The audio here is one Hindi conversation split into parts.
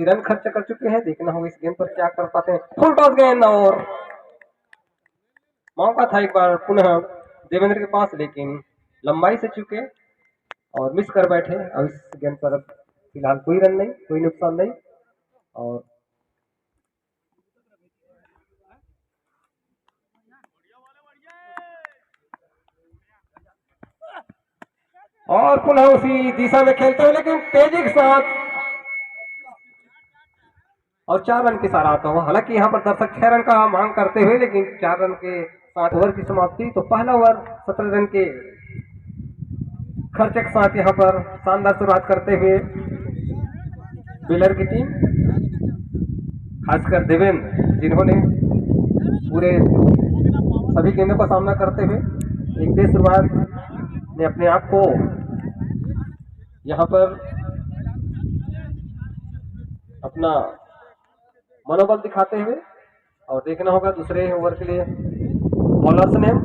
रन खर्च कर चुके हैं। देखना होगा इस गेंद पर क्या कर पाते हैं। फुल टॉस गेंद और मौका था एक बार पुनः देवेंद्र के पास, लेकिन लंबाई से चुके और मिस कर बैठे। अब इस गेंद पर फिलहाल कोई रन नहीं, कोई नुकसान नहीं। और पुनः उसी दिशा में खेलते हुए, लेकिन तेजी के साथ और 4 रन के साथ आता हुआ। हालांकि यहाँ पर दर्शक 6 रन का मांग करते हुए, लेकिन 4 रन के 7 ओवर की समाप्ति। तो पहला ओवर 17 रन के खर्चे के साथ यहाँ पर शानदार शुरुआत करते हुए बेलर की टीम, खासकर देवेंद्र, जिन्होंने पूरे सभी गेंदों का सामना करते हुए एक तेज शुरुआत ने अपने आप को यहाँ पर अपना मनोबल दिखाते हुए। और देखना होगा दूसरे ओवर के लिए बॉलर्स नेम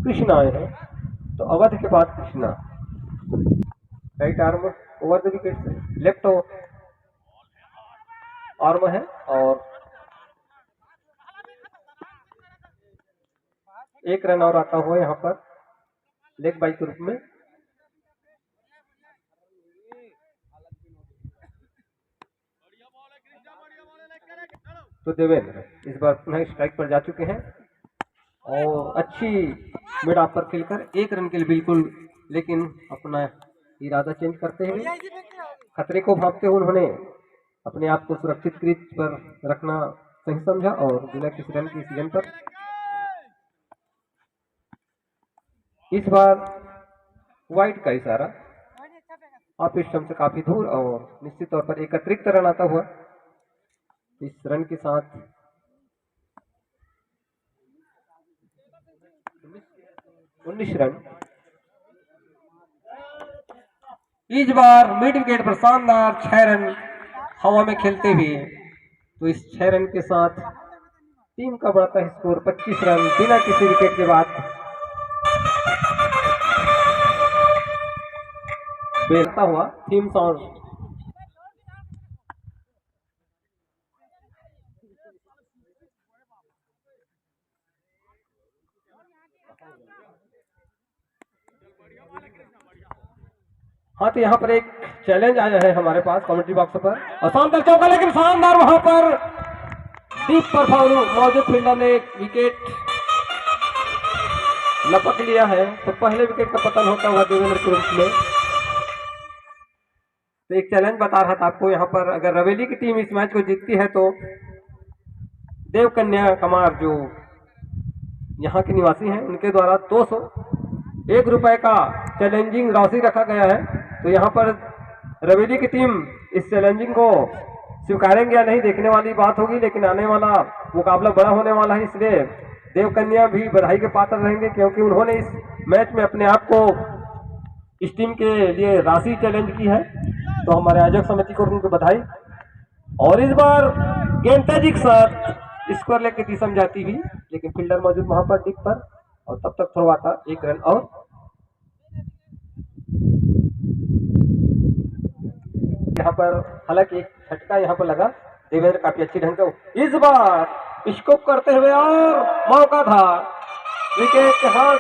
कृष्णा आए हैं। तो अवध के बाद Krishna right arm over the wicket से, लेफ्ट आर्म है और 1 रन और आता हुआ यहाँ पर लेग बाई के रूप में। तो देवेंद्र इस बार पुनः स्ट्राइक पर जा चुके हैं और अच्छी मिड ऑफ पर खेलकर 1 रन के लिए बिल्कुल, लेकिन अपना इरादा चेंज करते हुए, खतरे को भांपते हुए उन्होंने अपने आप को सुरक्षित क्रीज पर रखना सही समझा और बिना किसी रन की इस गेंद पर इस बार वाइड का इशारा ऑफ स्टंप से काफी दूर और निश्चित तौर पर एक अतिरिक्त रन आता हुआ। इस रन के साथ 19 रन। इस बार मिड विकेट पर शानदार 6 रन हवा में खेलते हुए। तो इस 6 रन के साथ टीम का बढ़ता है स्कोर 25 रन बिना किसी विकेट के बाद। बेलता हुआ थीम सॉन्ग हाँ, तो यहाँ पर एक चैलेंज आया है हमारे पास कमेंट्री बॉक्स पर और शानदार चौका, लेकिन शानदार वहां पर डीप पर मौजूद फील्डर ने एक विकेट लपक लिया है। तो पहले विकेट का पतन होता हुआ देवेंद्र के रूप में। तो एक चैलेंज बता रहा था आपको, यहाँ पर अगर रवेली की टीम इस मैच को जीतती है तो देवकन्या कमार जो यहाँ के निवासी हैं उनके द्वारा 201 रुपए का चैलेंजिंग राशि रखा गया है। तो यहाँ पर रवेली की टीम इस चैलेंजिंग को स्वीकारेंगे या नहीं देखने वाली बात होगी, लेकिन आने वाला मुकाबला बड़ा होने वाला है, इसलिए देवकन्या भी बधाई के पात्र रहेंगे क्योंकि उन्होंने इस मैच में अपने आप को इस टीम के लिए राशि चैलेंज की है। तो हमारे आयोजक समिति को उनको बधाई। और इस बार गेंद तेजी के साथ स्कोर लेके दी समझाती हुई, लेकिन फील्डर मौजूद वहां पर डिप पर और तब तक थ्रो आता 1 रन और। यहाँ पर हालांकि एक झटका यहाँ पर लगा, देवेंद्र काफी अच्छी ढंग से इस बार स्कोप करते हुए और मौका था विकेट हाथ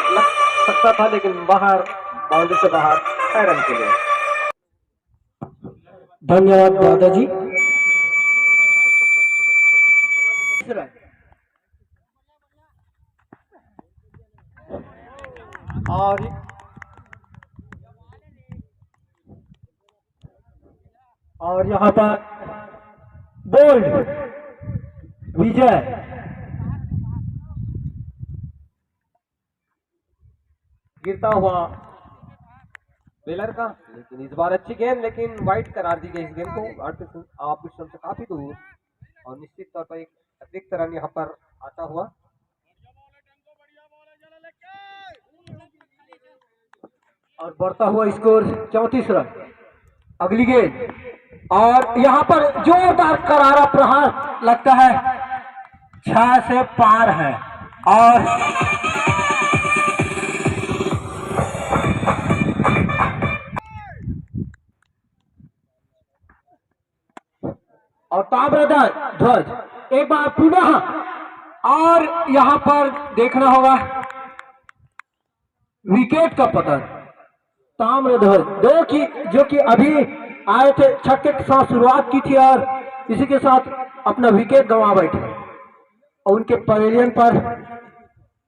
लग सकता था, लेकिन बाहर, बाउंड्री से बाहर 6 रन के लिए। धन्यवाद दादाजी। और यहाँ पर बोल्ड विजय गिरता हुआ बेलर का, लेकिन इस बार अच्छी गेंद, लेकिन वाइड करार दी गई इस गेंद को आप से काफी दूर और निश्चित तौर पर एक अतिरिक्त रन यहाँ पर आता हुआ। और बढ़ता हुआ स्कोर 34 रन। अगली गेंद और यहाँ पर जोरदार करारा प्रहार लगता है, 6 से पार है और ताम्रध्वज एक बार पुनः, और यहाँ पर देखना होगा विकेट का पतन। ताम्रध्वज दो की जो कि अभी आए थे, छक्के के साथ शुरुआत की थी और इसी के साथ अपना विकेट गंवा बैठे, और उनके पवेलियन पर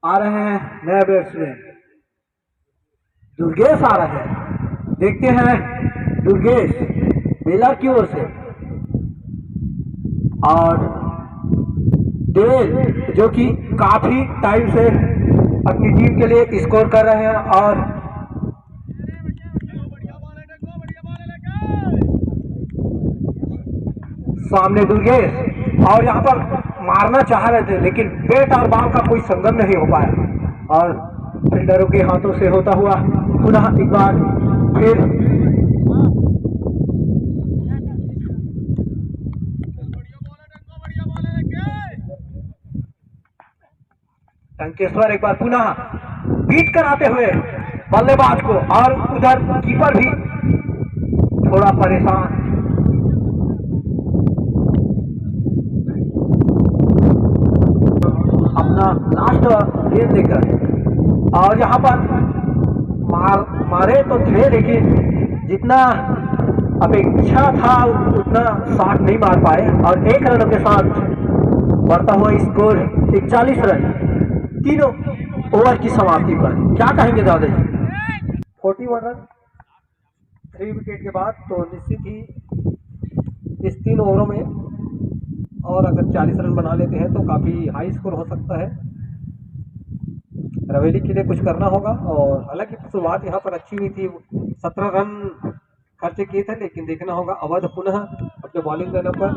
आ रहे हैं नए बैट्समैन दुर्गेश आ रहे हैं। देखते हैं दुर्गेश बेलर की ओर से, और देव जो कि काफी टाइम से अपनी टीम के लिए स्कोर कर रहे हैं, और सामने दुर्गेश, और यहाँ पर मारना चाह रहे थे लेकिन बैट और बॉल का कोई संगम नहीं हो पाया, और फील्डरों के हाथों से होता हुआ पुनः एक बार फिर टंकेश्वर एक बार पुनः बीट कराते हुए बल्लेबाज को, और उधर कीपर भी थोड़ा परेशान। अपना लास्ट गेंद लेकर, और यहाँ पर मारे तो थे लेकिन जितना अपेक्षा था उतना शॉट नहीं मार पाए, और 1 रनों के साथ बढ़ता हुआ स्कोर 41 रन 3 ओवर की समाप्ति पर। क्या कहेंगे दादा जी? 41 रन 3 विकेट के बाद, तो निश्चित ही इस 3 ओवरों में और अगर 40 रन बना लेते हैं तो काफ़ी हाई स्कोर हो सकता है। रवेली के लिए कुछ करना होगा, और हालांकि शुरुआत यहाँ पर अच्छी हुई थी, 17 रन खर्चे किए थे, लेकिन देखना होगा अवध पुनः अपने बॉलिंग लाइनअप पर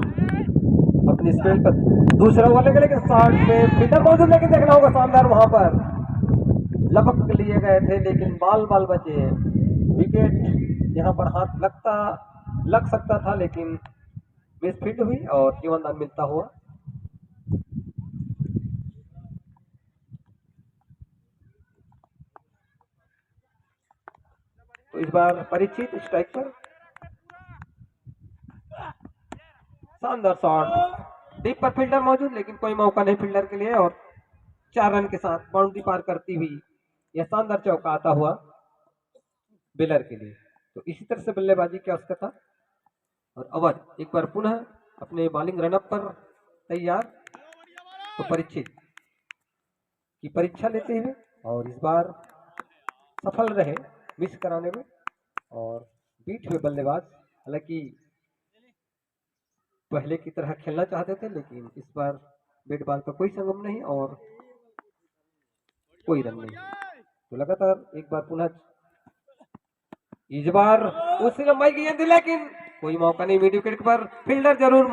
अपनी स्पेल पर दूसरा ओवर लेके, लेकिन 60 में फील्डर मौजूद, लेकिन देखना होगा शानदार वहां पर लपक लिए गए थे लेकिन बाल बचे। विकेट यहाँ पर हाथ लग सकता था, लेकिन बेस फिट हुई और जीवनदान मिलता हुआ। तो इस बार परीक्षित स्ट्राइक पर, शानदार शॉट, डीप पर फील्डर मौजूद लेकिन कोई मौका नहीं फील्डर के लिए, और 4 रन के साथ बाउंड्री पार करती हुई यह शानदार चौका आता हुआ बेलर के लिए। तो इसी तरह से बल्लेबाजी की आवश्यकता, और अवध एक बार पुनः अपने बॉलिंग रनअप पर तैयार। तो परीक्षित की परीक्षा लेते हुए, और इस बार सफल रहे मिस कराने में, और बीट हुए बल्लेबाज। हालांकि पहले की तरह खेलना चाहते थे, लेकिन इस बार बैट बॉल का कोई संगम नहीं और कोई रन नहीं। तो लगातार एक बार पुनः इस बार उसी लंबाई की गेंद, लेकिन कोई मौका नहीं। मिड विकेट पर फील्डर जरूर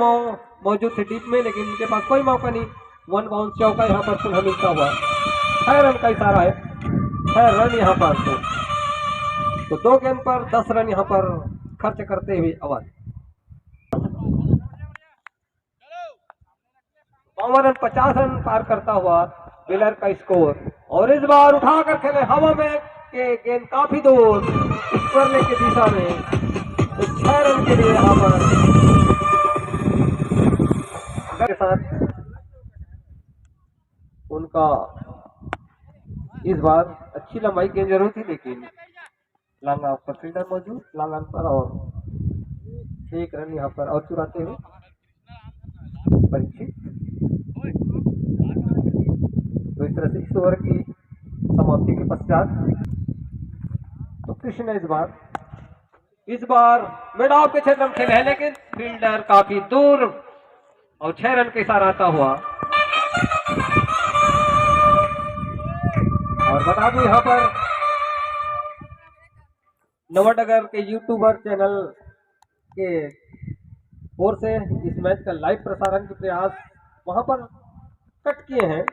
मौजूद थे डीप में, लेकिन उनके पास कोई मौका नहीं। 1 बाउंस चौका यहाँ पर पुनः मिलता हुआ, 6 रन का इशारा है, 6 रन यहाँ पर। तो 2 गेंद पर 10 रन यहाँ पर खर्च करते हुए अवध। 52 रन 50 रन पार करता हुआ बेलर का स्कोर, और इस बार उठाकर खेले हवा में के गेंद काफी दूर स्क्वायर की दिशा में। तो 6 रन के लिए यहाँ पर के साथ उनका इस बार अच्छी लंबाई गेंद जरूर थी, लेकिन लॉन्ग ऑफ पर फील्डर मौजूद, लॉन्ग ऑन पर, और 1 रन यहाँ पर और चुराते हुए परीक्षित। तो इस तरह से इस ओवर की समाप्ति के पश्चात तो कृष्ण इस बार मिड ऑफ के क्षेत्र में खेले हैं, लेकिन फील्डर काफी दूर, और 6 रन के इशारा आता हुआ। और बता दूं यहाँ पर नवाडगर के यूट्यूबर चैनल के ओर से इस मैच का लाइव प्रसारण के प्रयास वहां पर कट किए हैं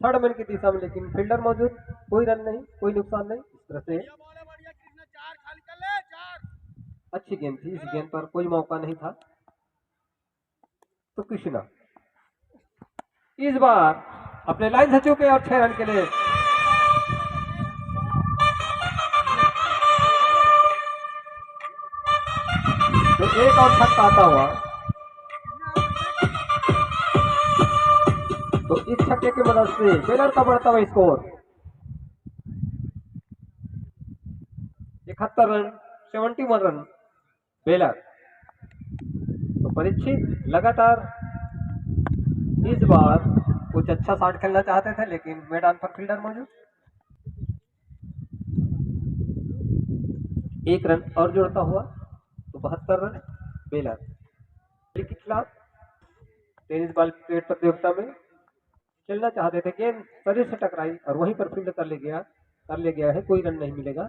3rd मैन की दिशा में, लेकिन फील्डर मौजूद, कोई रन नहीं, कोई नुकसान नहीं। इस तरह से अच्छी गेंद थी, इस गेंद पर कोई मौका नहीं था। तो कृष्णा इस बार अपने लाइन से चुके और 6 रन के लिए तो एक और छक्का आता हुआ। तो इस छक्के की मदद से बेलर का बढ़ता हुआ स्कोर 71 रन, 71 रन बेलर। तो परीक्षित लगातार इस बार कुछ अच्छा शॉट खेलना चाहते थे, लेकिन मैदान पर फील्डर मौजूद। एक रन और जोड़ता हुआ तो 72 रन बेलर के खिलाफ टेनिस बॉल क्रिकेट प्रतियोगिता में खेलना चाहते थे। गेंद शरीर से टकराई और वहीं पर फील्ड कर ले गया है, कोई रन नहीं मिलेगा।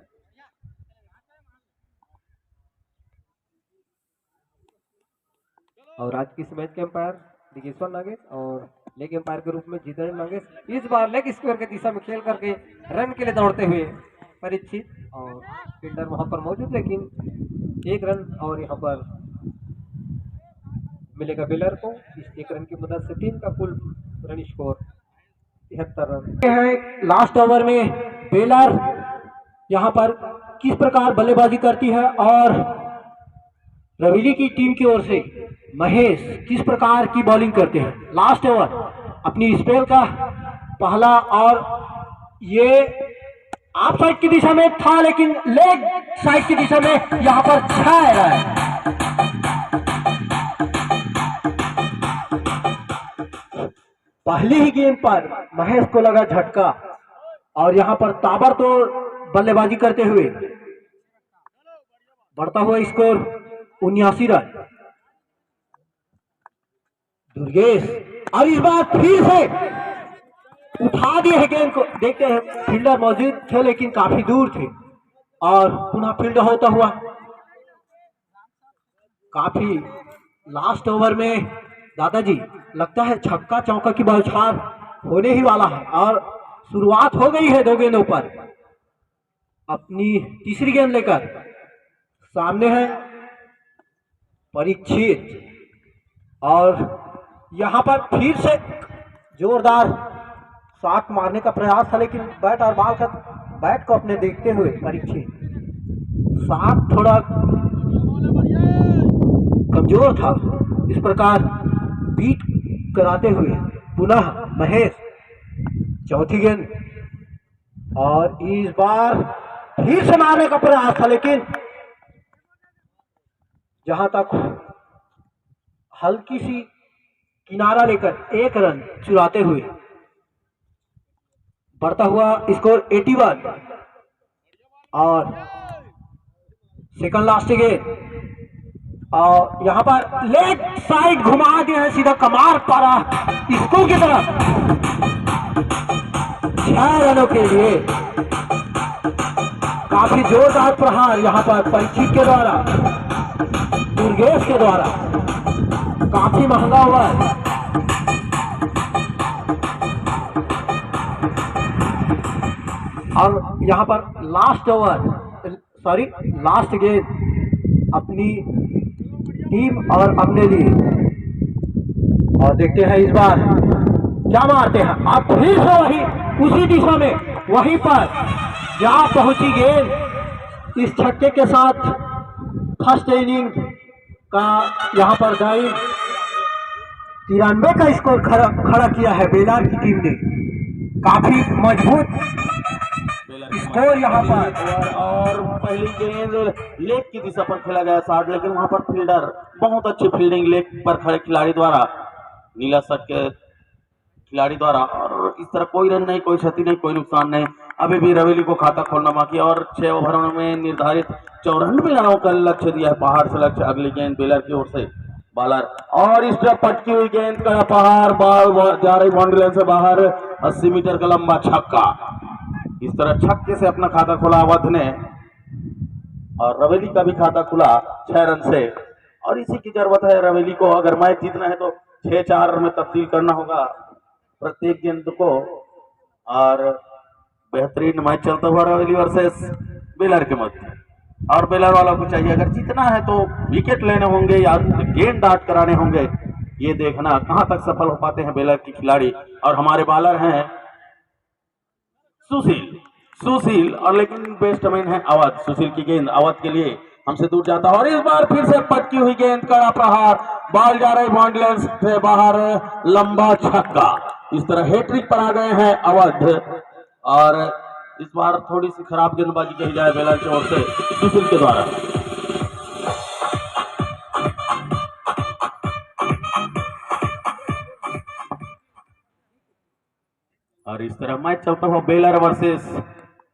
और आज की इस मैच के अंपायर दिगेश्वर नागेश और लेग अंपायर के रूप में जितेंद्र नागेश। इस बार लेग स्क्वायर की दिशा में खेल करके रन के लिए दौड़ते हुए परीक्षित और फील्डर वहां पर मौजूद, लेकिन एक रन और यहाँ पर मिलेगा बेलर को। इस एक रन की मदद से टीम का कुल run score 73 run. Last over में बेलर यहाँ पर किस प्रकार बल्लेबाजी करती है और रवेली की टीम की ओर से महेश किस प्रकार की बॉलिंग करते हैं। लास्ट ओवर अपनी स्पेल का पहला, और ये ऑफ साइड की दिशा में था लेकिन लेग साइड की दिशा में यहां पर छा रहा है। पहली ही गेंद पर महेश को लगा झटका और यहां पर ताबड़तोड़ बल्लेबाजी करते हुए बढ़ता हुआ स्कोर 79 रन। दुर्गेश और इस बार फिर से उठा दिए है गेंद को। देखते हैं फील्डर मौजूद थे लेकिन काफी दूर थे और पुनः फील्ड होता हुआ काफी लास्ट ओवर में दादाजी लगता है छक्का चौका की बौछार होने ही वाला है और शुरुआत हो गई है 2 गेंदों पर। अपनी तीसरी गेंद लेकर सामने है परीक्षित और यहां पर फिर से जोरदार शॉट मारने का प्रयास था लेकिन बैट को अपने देखते हुए परीक्षित शॉट थोड़ा कमजोर था। इस प्रकार बीट कराते हुए पुनः महेश चौथी गेंद और इस बार फिर से मारने का प्रयास था लेकिन जहां तक हल्की सी किनारा लेकर 1 रन चुराते हुए बढ़ता हुआ स्कोर 81 और सेकंड लास्ट गेंद और यहां पर लेग साइड घुमा दिया है सीधा कमार पारा स्कोर की तरफ 6 रनों के लिए। काफी जोरदार प्रहार यहां पर परीक्षित के द्वारा, दुर्गेश के द्वारा, काफी महंगा हुआ है। और यहां पर लास्ट गेंद अपनी टीम और अपने लिए और देखते हैं इस बार क्या मारते हैं। अब फिर से वही उसी दिशा में वहीं पर जा पहुंची गेंद। इस छक्के के साथ फर्स्ट इनिंग का यहां पर 93 का स्कोर खड़ा किया है बेलार की टीम ने। काफी मजबूत स्कोर यहां पर और पहली गेंद लेग की दिशा पर खेला गया शॉट, लेकिन वहां पर फील्डर बहुत अच्छी फील्डिंग लेग पर खड़े खिलाड़ी द्वारा, नीला शर्ट के खिलाड़ी द्वारा, और इस तरह कोई रन नहीं, कोई क्षति नहीं, कोई नुकसान नहीं। अभी भी रवेली को खाता खोलना बाकी और 6 ओवरों में निर्धारित 94 रनों का लक्ष्य दिया है। पहाड़ से लक्ष्य, अगली गेंद बेलर की ओर से बॉलर और इस तरह पटकी हुई गेंद का पहाड़ बॉल जा रही बाउंड्री लाइन से बाहर, 80 मीटर का लंबा छक्का। इस तरह छक्के से अपना खाता खोला अवध ने और रवेली का भी खाता खुला 6 रन से। और इसी की जरूरत है रवेली को, अगर मैच जीतना है तो 6-4 में तब्दील करना होगा प्रत्येक गेंद को। और बेहतरीन मैच चलता हुआ रवेली वर्सेस बेलर के मध्य, और बेलर वालों को चाहिए अगर जीतना है तो विकेट लेने होंगे या गेंद डाट कराने होंगे, ये देखना कहां तक सफल हो पाते हैं बेलर के खिलाड़ी। और हमारे बॉलर हैं सुशील और लेकिन बेस्टमैन है अवध। सुशील की गेंद अवध के लिए हमसे दूर जाता है और इस बार फिर से पटकी हुई गेंद, कड़ा प्रहार, बॉल जा रही बाउंड्री लाइन से बाहर, लंबा छक्का। इस तरह हैट्रिक पर आ गए हैं अवध। और इस बार थोड़ी सी खराब गेंदबाजी कही जाए बेलर की ओर से सुशील के द्वारा। और इस तरह मैच चलता हुआ बेलर वर्सेस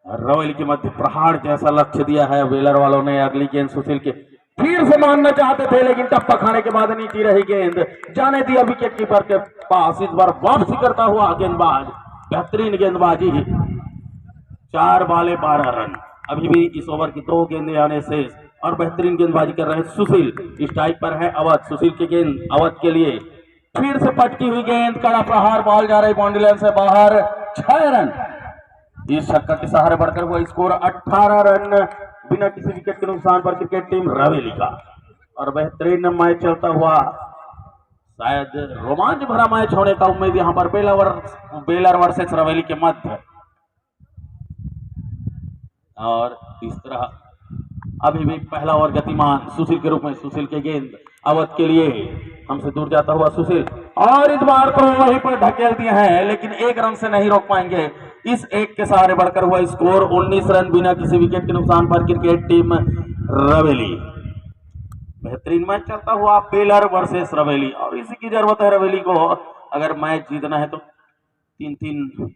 रवेली के मध्य प्रहार जैसा लक्ष्य दिया है बेलर वालों ने। अगली गेंद सुशील के फिर से मारना चाहते थे, लेकिन टप्पा खाने के बाद नीचे रही गेंद, जाने दिया विकेट कीपर के पास। इस बार वापसी करता हुआ गेंदबाज, बेहतरीन गेंदबाजी, 4 बाले 12 रन। अभी भी इस ओवर की 2 गेंदें आने शेष और बेहतरीन गेंदबाजी कर रहे हैं सुशील। स्ट्राइक पर है अवध, सुशील की गेंद अवध के लिए, फिर से पटकी हुई गेंद, कड़ा प्रहार, बॉल जा रही बाउंड्री लाइन से बाहर, 6 रन। इस छक्का के सहारे बढ़कर हुआ स्कोर 18 रन बिना किसी विकेट के नुकसान पर क्रिकेट टीम रवेली का। और बेहतरीन मैच चलता हुआ, शायद रोमांच भरा मैच होने का उम्मीद यहां पर बेलर वर्सेस रवेली के मध्य। और इस तरह अभी भी पहला ओवर गतिमान सुशील के रूप में, सुशील के गेंद अवध के लिए, हमसे दूर जाता हुआ सुशील, और इस बार तो वहीं पर ढकेल दिए हैं, लेकिन 1 रन से नहीं रोक पाएंगे। इस 1 के सहारे बढ़कर हुआ स्कोर 19 रन बिना किसी विकेट के नुकसान पर क्रिकेट टीम रवेली। बेहतरीन मैच चलता हुआ बेलर वर्सेस रवेली, और इसी की जरूरत है रवेली को। अगर मैच जीतना है तो 3-3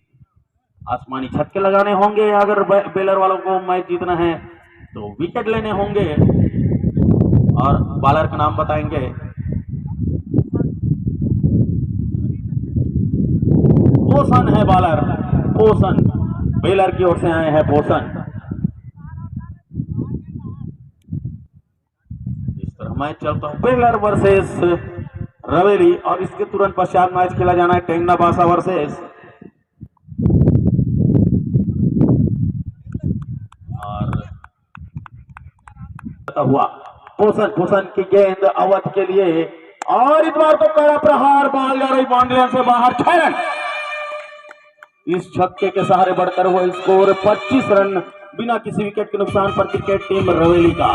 आसमानी छक्के लगाने होंगे, अगर बेलर वालों को मैच जीतना है तो विकेट लेने होंगे। और बॉलर का नाम बताएंगे, पोषण है बॉलर, पोषण, बेलर की ओर से आए हैं पोषण। इस तरह मैच चलता है बेलर वर्सेस रवेली, और इसके तुरंत पश्चात मैच खेला जाना है टेंगना बासा वर्सेस। हुआ पोषण की गेंद अवध के लिए, और इस बार तो कड़ा प्रहार, बॉल जा रही बाउंड्री लाइन से बाहर, 6 रन। इस छक्के के सहारे बढ़कर हुआ स्कोर 25 रन बिना किसी विकेट के नुकसान पर क्रिकेट टीम रवेली का।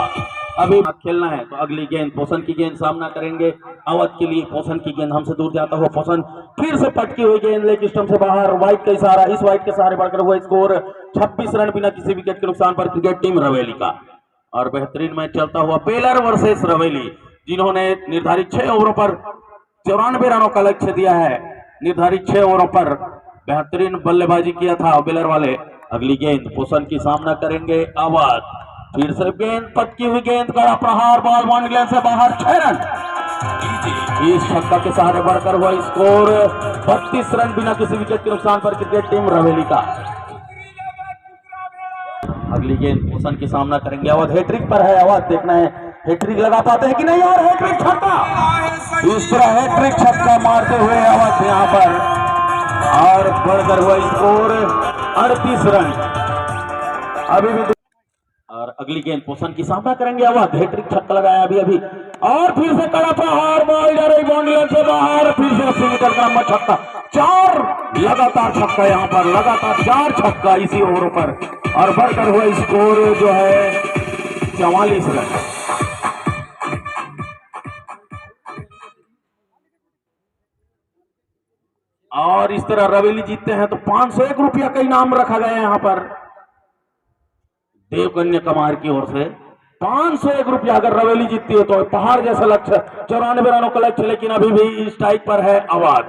अभी खेलना है तो अगली गेंद पोषण की गेंद सामना करेंगे अवध के लिए। पोषण की गेंद हमसे दूर जाता हुआ पोषण, फिर से पटकी हुई गेंद लेग स्टंप से बाहर, वाइड का इशारा, इस वाइड के सहारे बढ़कर हुआ स्कोर 26 रन बिना किसी विकेट के नुकसान पर क्रिकेट टीम रवेली का। और बेहतरीन मैच चलता हुआ बेलर वर्सेस रवेली, जिन्होंने निर्धारित 6 ओवरों पर 94 रनों का लक्ष्य दिया है। निर्धारित 6 ओवरों पर बेहतरीन बल्लेबाजी किया था बेलर वाले। अगली गेंद पोषण की सामना करेंगे अवध, फिर से गेंद पटकी हुई गेंद, कड़ा प्रहार, बॉल बाउंड्री लाइन से बाहर, 6 रन। इस छक्का के सहारे बढ़कर हुआ स्कोर 32 रन बिना किसी विकेट के नुकसान पर क्रिकेट टीम रवेली का। अगली गेंद पोषण की सामना करेंगे अवध, हैट्रिक पर है अवध, देखना है हैट्रिक लगा पाते हैं कि नहीं। और हैट्रिक छक्का, इस तरह हैट्रिक छक्का मारते हुए अवध यहां पर, और बढ़कर हुआ स्कोर 38 रन अभी भी। और अगली गेंद पोषण की सामना करेंगे अवध, हैट्रिक छक्का लगाया अभी, और फिर से कड़ा प्रहार, बॉल जा रही बाउंड्री लाइन से बाहर, फिर से 80 मीटर का लंबा छक्का, 4 लगातार छक्का यहां पर, लगातार 4 छक्का इसी ओवरों पर, और बढ़कर हुआ स्कोर जो है 44 रन। और इस तरह रवेली जीतते हैं तो 501 रुपया का इनाम रखा गया है यहां पर देवकन्या कमार की ओर से। 501 रुपया अगर रवेली जीतती है तो पहाड़ जैसा लक्ष्य, 94 रनों का लक्ष्य, लेकिन अभी भी स्ट्राइक पर है अवध।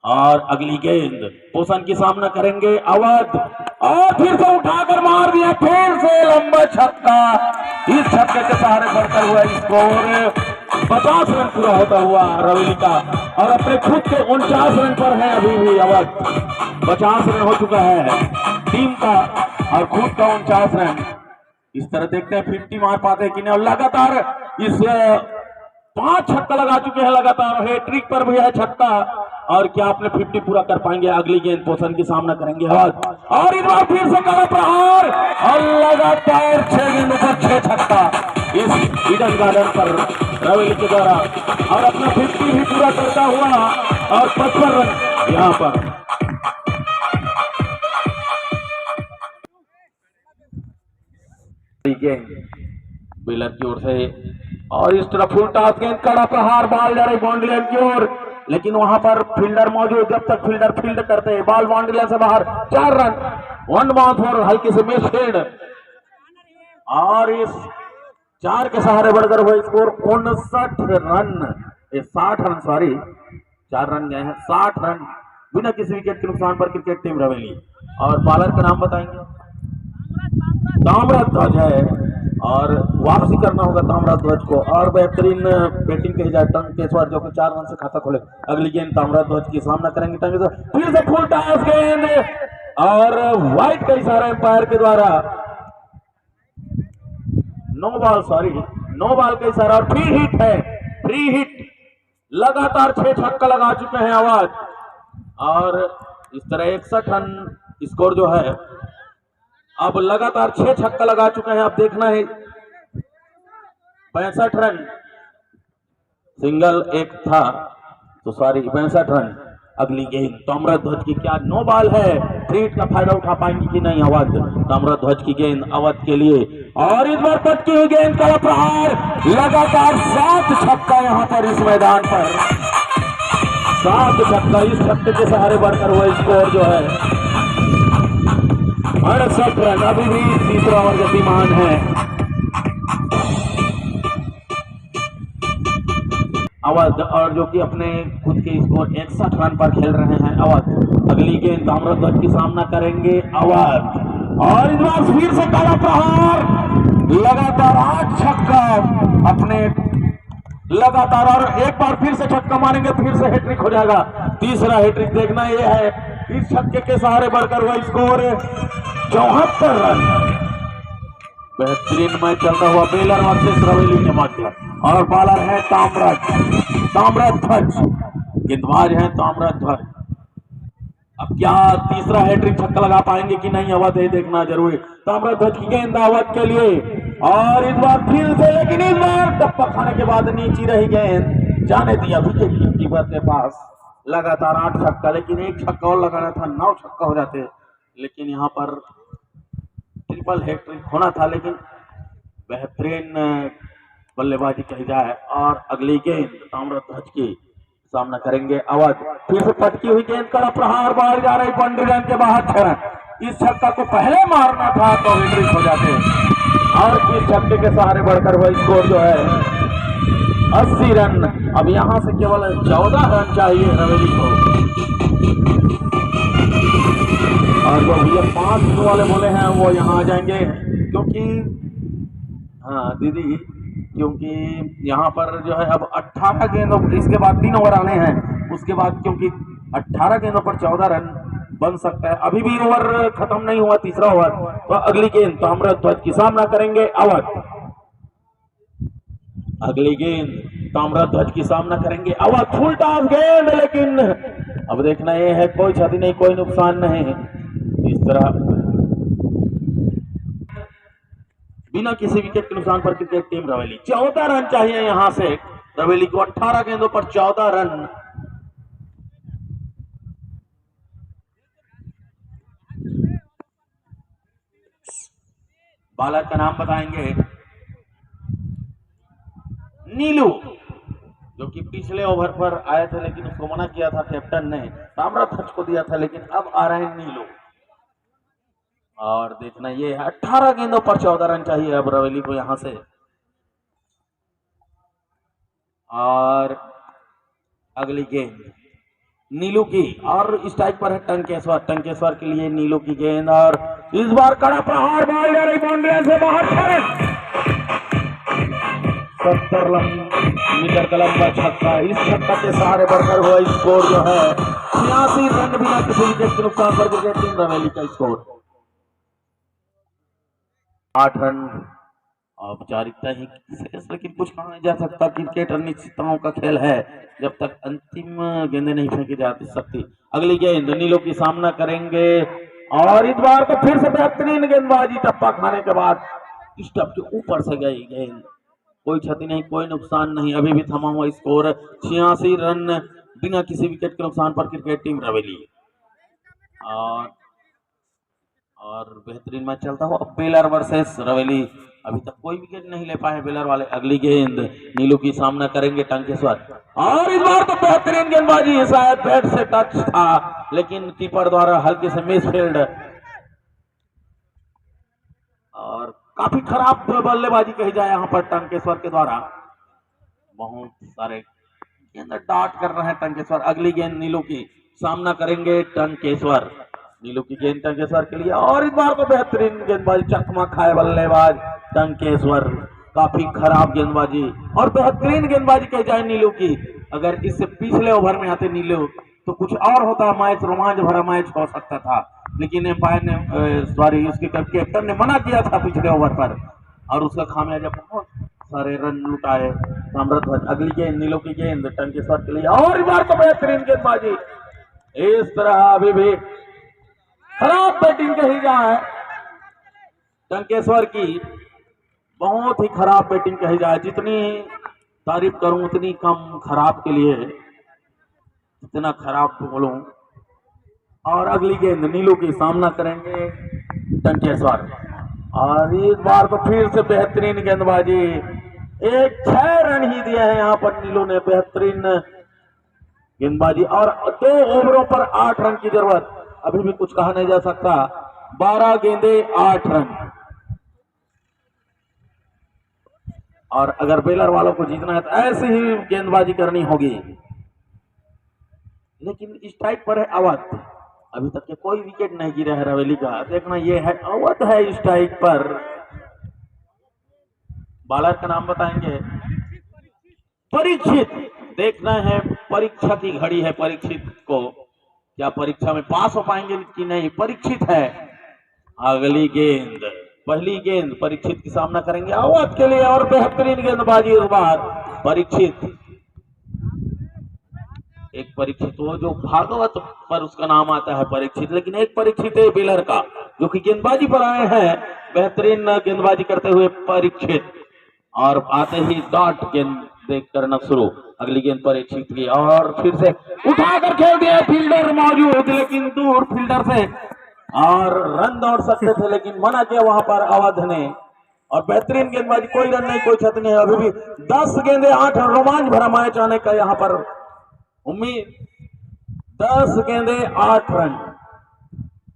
और अगली गेंद पोषण की सामना करेंगे अवध, और फिर से उठाकर मार दिया, फिर से लंबा छक्का। इस छक्के के सहारे बढ़कर हुआ स्कोर 50 रन पूरा होता हुआ रवेली का, और अपने खुद के 49 रन पर है अभी भी अवध। 50 रन हो चुका है टीम का और खुद का 49 रन। इस तरह देखते हैं 50 मार पाते हैं कि नहीं। और लगातार इस 5 छक्का लगा चुके हैं लगातार, हैट्रिक पर भी है छक्का, और क्या आपने 50 पूरा कर पाएंगे। अगली गेंद पोषण की सामना करेंगे अवध, और इस बार फिर से कड़ा प्रहार, और लगातार 6 गेंदों पर 6 छक्का इस ईडन गार्डन पर रवेली के द्वारा, और अपना 50 भी पूरा करता हुआ, और 55 रन यहां पर। बेलर की ओर से, और इस तरफ फुल टॉस गेंद, कड़ा प्रहार, बॉल जा रही बाउंड्री लाइन की ओर, लेकिन वहां पर फील्डर मौजूद, जब तक फील्डर फील्ड करते हैं, बॉल बाउंड्री से बाहर, 4 रन, 1 बाउंस और हल्की से मिस फील्ड, और इस 4 के सहारे बढ़कर हुआ score 59 run, 60 run, sorry 4 run गए हैं, 60 रन बिना किसी विकेट के नुकसान पर क्रिकेट टीम रवेली। और बॉलर का नाम बताएंगे, ताम्रध्वज है, और वापसी करना होगा ताम्रध्वज को, और बेहतरीन बैटिंग कही जाए टंकेश्वर जो कि 4 रन से खाता खोले। अगली गेंद ताम्रध्वज की सामना करेंगे टंकेश्वर, फिर से फुल टॉस गेंद, और वाइड का इशारा एम्पायर के द्वारा, no ball, sorry no ball का इशारा, और फ्री हिट है, फ्री हिट, लगातार 6 छक्का लगा चुके हैं आवाज, और इस तरह 61 रन स्कोर जो है, अब लगातार 6 छक्का लगा चुके हैं। अब देखना है 65 रन, सिंगल एक था तो सॉरी 65 रन। अगली गेंद ताम्रध्वज की, क्या नो बॉल है, फ्री हिट का फायदा उठा पाएंगे कि नहीं अवध। ताम्रध्वज की गेंद अवध के लिए, और इस बार पटकी हुई गेंद का प्रहार, लगातार 7 छक्का यहां पर इस मैदान पर, 7 छक्का, इस छक्के के सहारे बढ़कर हुआ स्कोर जो है 68 रन। अभी भी तीसरा ओवर गतिमान है। अवध, और जो कि अपने खुद के स्कोर 61 रन पर खेल रहे हैं अवध। अगली गेंद ताम्रध्वज की सामना करेंगे अवध, और इस बार फिर से काला प्रहार, लगातार 8 छक्का अपने, लगातार, और एक बार फिर से छक्का मारेंगे, फिर से हैट्रिक हो जाएगा, तीसरा हैट्रिक। देखना यह है, इस छक्के के सहारे बढ़कर हुआ स्कोर 74 रन। बेहतरीन मैच चलता हुआ बेलर वर्सेस रवेली के मध्य, और बॉलर है ताम्रध्वज, गेंदबाज है ताम्रध्वज। अब क्या तीसरा हैट्रिक छक्का लगा पाएंगे कि नहीं अवध, है देखना जरूरी। ताम्रध्वज की गेंद अवध के लिए, और इस बार फिर से, लेकिन इस बार टप्पा खाने के बाद नीचे रही गेंद, जाने दिया विकेट कीपर के पास। लगातार 8 छक्का, लेकिन एक छक्का और लगाना था, 9 छक्का हो जाते, लेकिन यहाँ पर ट्रिपल हैट्रिक होना था, लेकिन बेहतरीन बल्लेबाजी कही जाए। और अगली गेंद ताम्रध्वज की सामना करेंगे अवध, फिर से पटकी हुई गेंद का प्रहार, बाहर जा रही, बाउंड्री लाइन के बाहर 6 रन। इस छक्का को पहले मारना था तो हैट्रिक हो जाते, और इस छक्के के सहारे बढ़कर हुआ स्कोर जो है 80 रन। अब यहां से केवल 14 रन चाहिए रवेली को, और जो भैया 5 वाले बोले हैं वो यहाँ आ जाएंगे, क्योंकि हाँ दीदी, क्योंकि यहाँ पर जो है अब 18 गेंदों, इसके बाद 3 ओवर आने हैं, उसके बाद क्योंकि 18 गेंदों पर 14 रन बन सकता है, अभी भी ओवर खत्म नहीं हुआ, तीसरा ओवर। तो अगली गेंद ताम्रध्वज की सामना करेंगे अवध, अगली गेंद ताम्रध्वज की सामना करेंगे अवध, फुल टॉस गेंद, लेकिन अब देखना यह है, कोई क्षति नहीं, कोई नुकसान नहीं, इस तरह बिना किसी विकेट के नुकसान पर क्रिकेट टीम रवेली। 14 रन चाहिए यहां से रवेली को, 18 गेंदों पर 14 रन। बॉलर का नाम बताएंगे, नीलू, जो कि पिछले ओवर पर आए थे, लेकिन उसको मना किया था कैप्टन ने, ताम्रध्वज को दिया था, लेकिन अब आ रहे हैं नीलू। और देखना ये है, 18 गेंदों पर 14 रन चाहिए अब रवेली को यहां से। और अगली गेंद नीलू की, और स्ट्राइक पर है टंकेश्वर, टंकेश्वर के लिए नीलू की गेंद, और इस बार कड़ा प्रहार, बॉल जा रही बाउंड्री से बाहर, 70 मीटर का लंबा छक्का, इस छक्का के सहारे बढ़कर हुआ स्कोर जो है 86 रन बिना किसी विकेट के नुकसान पर क्रिकेट टीम रवेली का स्कोर 8 रन। औपचारिकता ही शेष, लेकिन कुछ कहा नहीं जा सकता, क्रिकेट अनिश्चितताओं का खेल है, जब तक अंतिम गेंदें नहीं फेंकी जा सकती। अगली गेंद नीलो की सामना करेंगे, और इस बार तो फिर से बेहतरीन गेंदबाजी, टप्पा खाने के बाद स्टंप के ऊपर से गई गेंद, कोई क्षति नहीं, कोई नुकसान नहीं, अभी भी थमा हुआ स्कोर 86 रन बिना किसी विकेट के नुकसान पर क्रिकेट टीम रवेली। और बेहतरीन मैच चलता हुआ बेलर वर्सेस रवेली। अभी तक कोई विकेट नहीं ले पाए बेलर वाले। अगली गेंद नीलू की सामना करेंगे टंकेश्वर, और इस बार तो बेहतरीन गेंदबाजी, शायद बैट से टच था लेकिन कीपर द्वारा हल्के से मिसफील्ड, और काफी खराब बल्लेबाजी कही जाए यहाँ पर टंकेश्वर के द्वारा। बहुत सारे गेंद डाट कर रहे हैं टंकेश्वर। अगली गेंद नीलू की सामना करेंगे टंकेश्वर, नीलू की गेंद टंकेश्वर के लिए, और इस बार तो बेहतरीन गेंदबाजी, चकमा खाए बल्लेबाज टंकेश्वर। काफी खराब गेंदबाजी और बेहतरीन गेंदबाजी कही जाए नीलू की। अगर इससे पिछले ओवर में आते नीलू तो कुछ और होता, मैच रोमांच भरा मैच हो सकता था, लेकिन एम्पायर ने सॉरी उसके कैप्टन ने मना किया था पिछले ओवर पर, और उसका खामियाजा बहुत सारे रन लुटाए ताम्रध्वज। अगली गेंद नीलू की गेंद टंकेश्वर के लिए, और इस बार तो बेहतरीन गेंदबाजी। इस तरह अभी भी खराब बैटिंग कही जाए टंकेश्वर की, बहुत ही खराब बैटिंग कही जाए। जितनी तारीफ करूं उतनी कम खराब के लिए, जितना खराब बोलूं। और अगली गेंद नीलू की सामना करेंगे टंकेश्वर, और इस बार तो फिर से बेहतरीन गेंदबाजी। 6 रन ही दिए हैं यहाँ पर नीलू ने, बेहतरीन गेंदबाजी, और 2 ओवरों पर 8 रन की जरूरत। अभी भी कुछ कहा नहीं जा सकता। 12 गेंदे 8 रन, और अगर बेलर वालों को जीतना है तो ऐसी ही गेंदबाजी करनी होगी। लेकिन स्ट्राइक पर है अवध, अभी तक के कोई विकेट नहीं गिरा है रवेली का। देखना ये है अवध है स्ट्राइक पर। बॉलर का नाम बताएंगे परीक्षित। देखना है परीक्षा की घड़ी है परीक्षित को, क्या परीक्षा में पास हो पाएंगे कि नहीं। परीक्षित है। अगली गेंद, पहली गेंद परीक्षित की सामना करेंगे अवध के लिए, और बेहतरीन गेंदबाजी इस बार परीक्षित। एक परीक्षित वो जो भागवत पर उसका नाम आता है परीक्षित, लेकिन एक परीक्षित है बेलर का जो कि गेंदबाजी पर आए हैं। बेहतरीन गेंदबाजी करते हुए परीक्षित, और आते ही डॉट गेंद देख करना शुरू। अगली गेंद परीक्षित की, और फिर से उठाकर खेल दिया, फील्डर मौजूद लेकिन दूर फील्डर से, और रन दौड़ सकते थे लेकिन मना किया वहां पर अवध ने। और बेहतरीन गेंदबाजी, कोई रन नहीं कोई क्षति नहीं है। अभी भी 10 गेंदे 8 रन, रोमांच भरा मैच आने का यहाँ पर उम्मीद। 10 गेंदे 8 रन,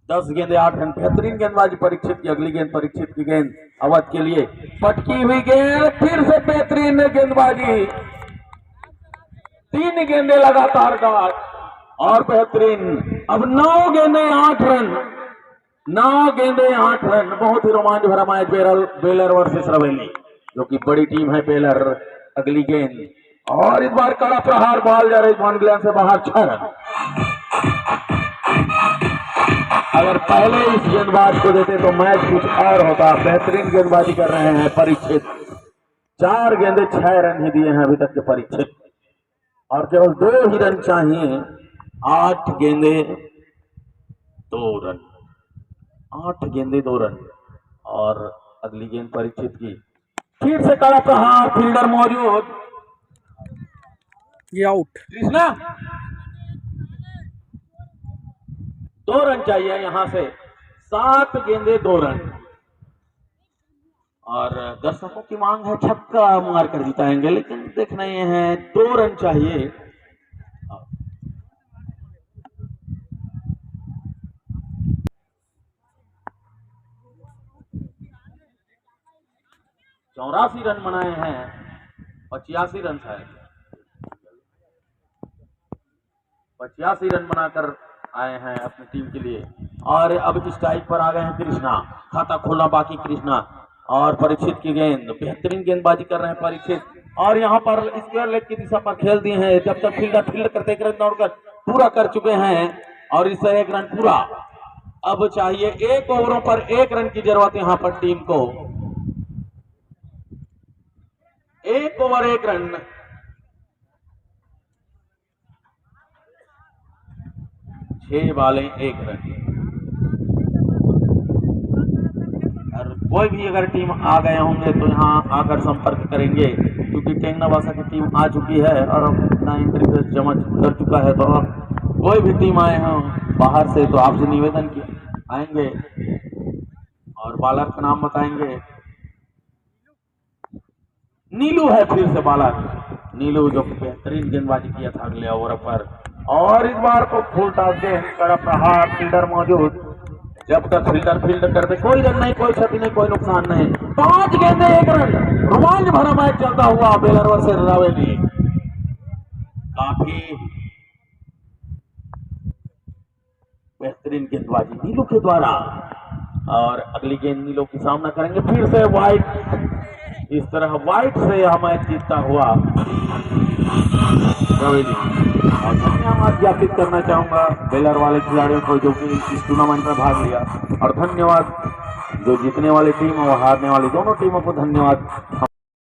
10 गेंदे 8 रन। बेहतरीन गेंदबाजी परीक्षित की। अगली गेंद परीक्षित की गेंद अवध के लिए, पटकी हुई गेंद, फिर से बेहतरीन गेंदबाजी। 3 गेंदे लगातार डॉट, और बेहतरीन। अब 9 गेंदे 8 रन, 9 गेंदे 8 रन। बहुत ही रोमांच भरा मैच बेलर वर्सेस रवेली, जो कि बड़ी टीम है बेलर। अगली गेंद, और इस बार कड़ा प्रहार, बॉल जा रही ग्लैंड से बाहर, 6 रन। अगर पहले इस गेंदबाज को देते तो मैच कुछ और होता। बेहतरीन गेंदबाजी कर रहे हैं परीक्षित। 4 गेंदे 6 रन ही दिए हैं अभी तक के परीक्षित, और केवल 2 ही रन चाहिए। 8 गेंदे 2 रन, 8 गेंदे 2 रन। और अगली गेंद परीक्षित की, फिर से कड़ा प्रहार, फील्डर मौजूद, ये आउट। कृष्णा 2 रन चाहिए यहां से। 7 गेंदे 2 रन, और दर्शकों की मांग है छक्का मारकर जिताएंगे, लेकिन देखना ये है 2 रन चाहिए। 84 रन बनाए हैं, 85 रन शायद, 85 रन बनाकर आए हैं अपनी टीम के लिए। और अब स्ट्राइक पर आ गए हैं कृष्णा, खाता खोलना बाकी कृष्णा। और परीक्षित की गेंद, बेहतरीन गेंदबाजी कर रहे हैं परीक्षित, और यहाँ पर स्क्वायर लेग की दिशा पर खेल दिए हैं। जब तक फील्डर फील्ड करते 1 रन दौड़कर पूरा कर चुके हैं, और इससे 1 रन पूरा। अब चाहिए 1 ओवरों पर 1 रन की जरूरत यहाँ पर टीम को। 1 ओवर 1 रन। छह बालें 1 रन। और कोई भी अगर टीम आ गए होंगे तो यहाँ आकर संपर्क करेंगे, क्योंकि टेंगनावासा की टीम आ चुकी है और अपना इंटरव्यू जमा कर चुका है। तो कोई भी टीम आए हों बाहर से तो आपसे निवेदन की आएंगे, और बॉलर का नाम बताएंगे। नीलू है फिर से बालक। नीलू जो बेहतरीन गेंदबाजी किया था अगले ओवर पर, और इस बार को फुल टॉस के कड़ा प्रहार, फील्डर मौजूद। जब तक फील्डर फील्ड करते कोई रन नहीं, कोई क्षति नहीं, कोई नुकसान नहीं। 5 गेंदे 1 रन, रोमांच भरा मैच चलता हुआ बेलर वर्सेस रावेली। काफी बेहतरीन गेंदबाजी नीलू के द्वारा, और अगली गेंद नीलू की सामना करेंगे फिर से वाइट। इस तरह वाइट से यह मैच जीतता हुआ रवेली। और धन्यवाद ज्ञापित करना चाहूंगा बेलर वाले खिलाड़ियों को जो कि इस टूर्नामेंट में भाग लिया, और धन्यवाद जो जीतने वाली टीम और हारने वाली दोनों टीमों को धन्यवाद।